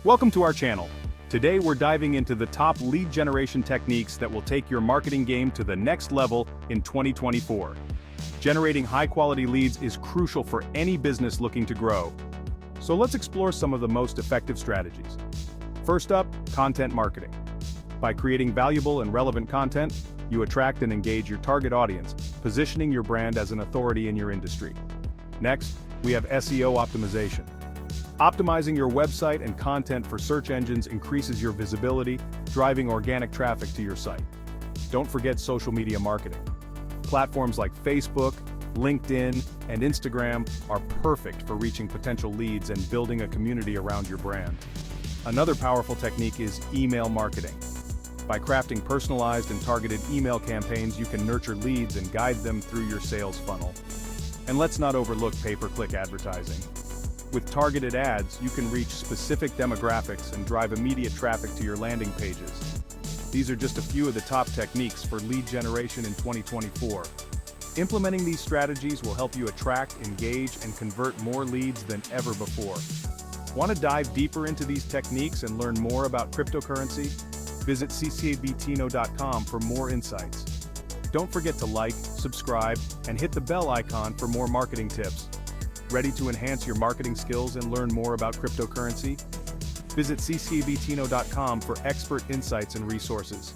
Welcome to our channel. Today we're diving into the top lead generation techniques that will take your marketing game to the next level in 2024. Generating high-quality leads is crucial for any business looking to grow. So let's explore some of the most effective strategies. First up, content marketing. By creating valuable and relevant content, you attract and engage your target audience, positioning your brand as an authority in your industry. Next, we have SEO optimization. Optimizing your website and content for search engines increases your visibility, driving organic traffic to your site. Don't forget social media marketing. Platforms like Facebook, LinkedIn, and Instagram are perfect for reaching potential leads and building a community around your brand. Another powerful technique is email marketing. By crafting personalized and targeted email campaigns, you can nurture leads and guide them through your sales funnel. And let's not overlook pay-per-click advertising. With targeted ads, you can reach specific demographics and drive immediate traffic to your landing pages. These are just a few of the top techniques for lead generation in 2024. Implementing these strategies will help you attract, engage, and convert more leads than ever before. Want to dive deeper into these techniques and learn more about cryptocurrency? Visit ccabtino.com for more insights. Don't forget to like, subscribe, and hit the bell icon for more marketing tips. Ready to enhance your marketing skills and learn more about cryptocurrency? Visit ccabtino.com for expert insights and resources.